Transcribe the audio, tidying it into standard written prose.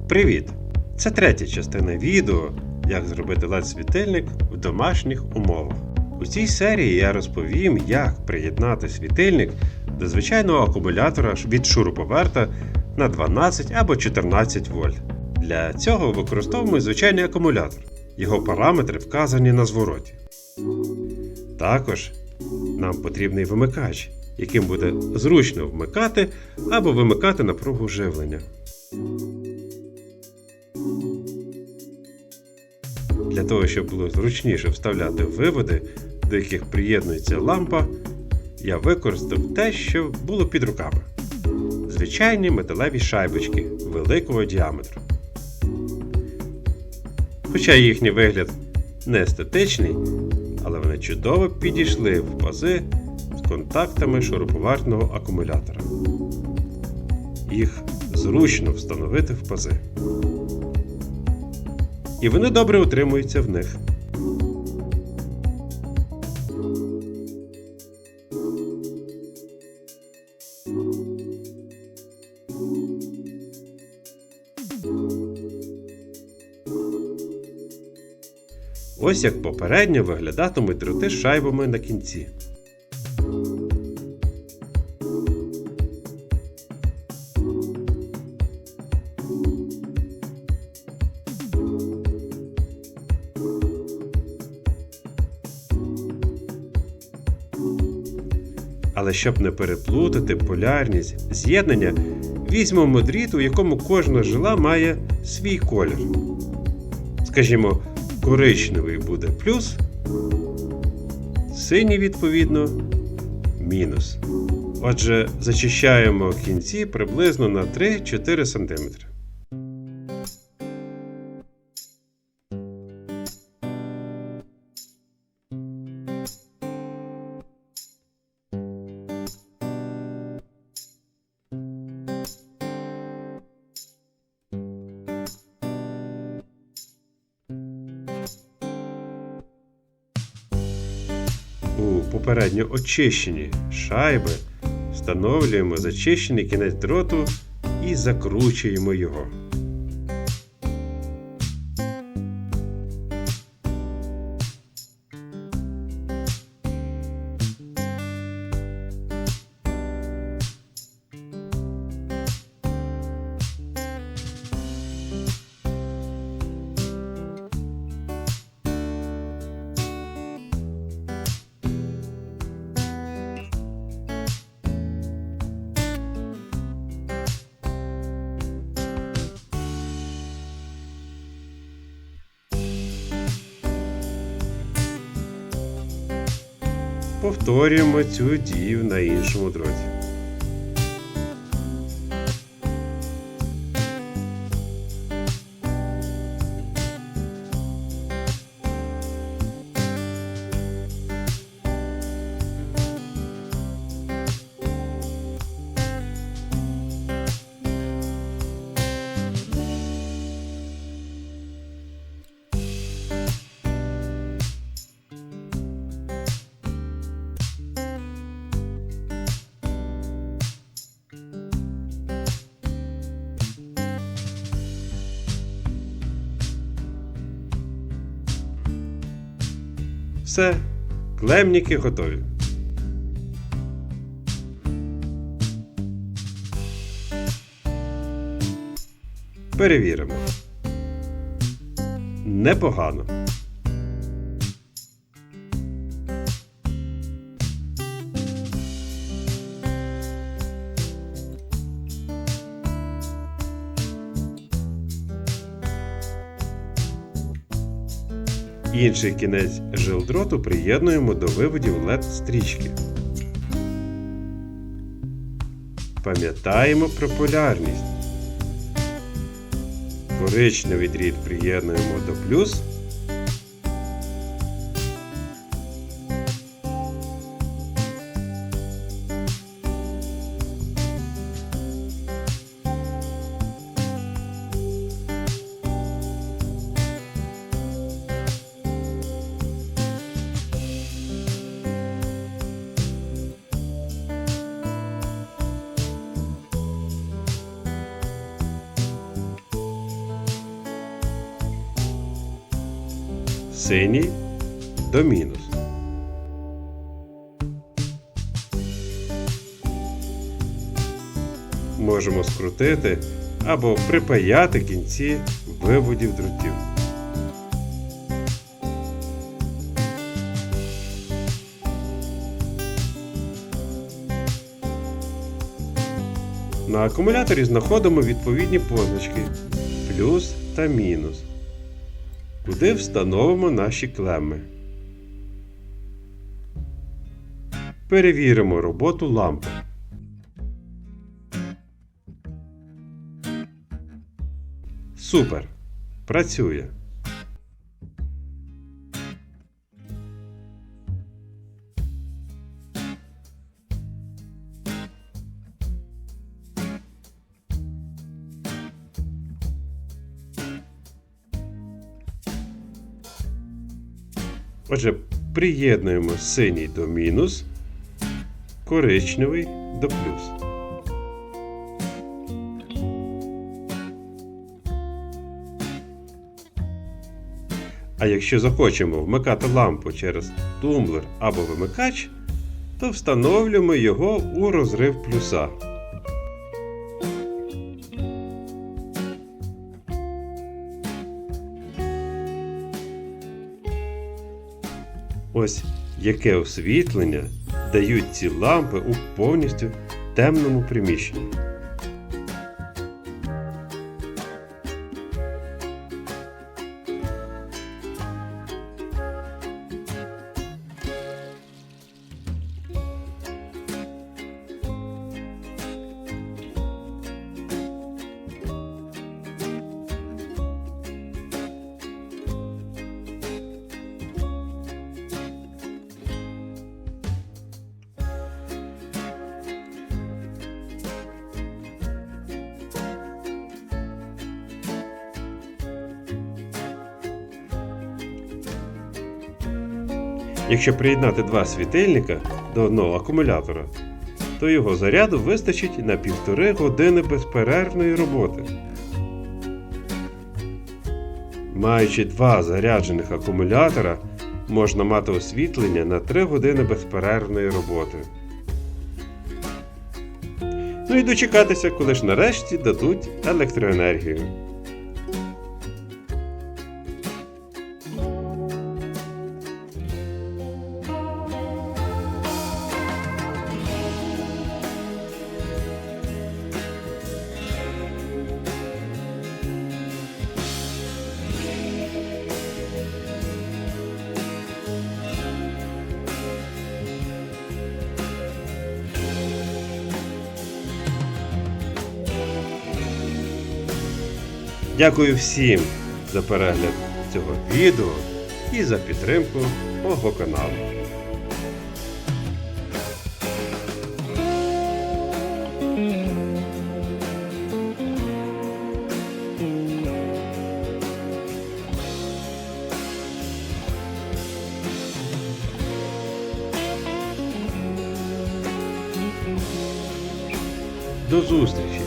Привіт! Це третя частина відео, як зробити LED-світильник в домашніх умовах. У цій серії я розповім, як приєднати світильник до звичайного акумулятора від шуруповерта на 12 або 14 вольт. Для цього використовуємо звичайний акумулятор. Його параметри вказані на звороті. Також нам потрібний вимикач, яким буде зручно вмикати або вимикати напругу живлення. Для того, щоб було зручніше вставляти виводи, до яких приєднується лампа, я використав те, що було під руками. Звичайні металеві шайбочки великого діаметру. Хоча їхній вигляд не естетичний, але вони чудово підійшли в пази з контактами шуруповертного акумулятора. Їх зручно встановити в пази. І вони добре утримуються в них. Ось як попередньо виглядатимуть дроти з шайбами на кінці. Але щоб не переплутати полярність з'єднання, візьмемо дріт, у якому кожна жила має свій колір. Скажімо, коричневий буде плюс, синій, відповідно, мінус. Отже, зачищаємо кінці приблизно на 3-4 см. У попередньо очищені шайби встановлюємо зачищений кінець дроту і закручуємо його. Повторюємо цю дію на іншому дроті. Все, клемніки готові. Перевіримо. Непогано. Інший кінець жилдроту приєднуємо до виводів LED-стрічки. Пам'ятаємо про полярність. Коричневий дріт приєднуємо до плюс, синій до мінус. Можемо скрутити або припаяти кінці виводів дротів. На акумуляторі знаходимо відповідні позначки плюс та мінус, куди встановимо наші клеми. Перевіримо роботу лампи. Супер! Працює! Отже, приєднуємо синій до мінус, коричневий до плюс. А якщо захочемо вмикати лампу через тумблер або вимикач, то встановлюємо його у розрив плюса. Ось яке освітлення дають ці лампи у повністю темному приміщенні. Якщо приєднати два світильника до одного акумулятора, то його заряду вистачить на 1,5 години безперервної роботи. Маючи два заряджених акумулятора, можна мати освітлення на 3 години безперервної роботи. Ну і дочекатися, коли ж нарешті дадуть електроенергію. Дякую всім за перегляд цього відео і за підтримку мого каналу. До зустрічі!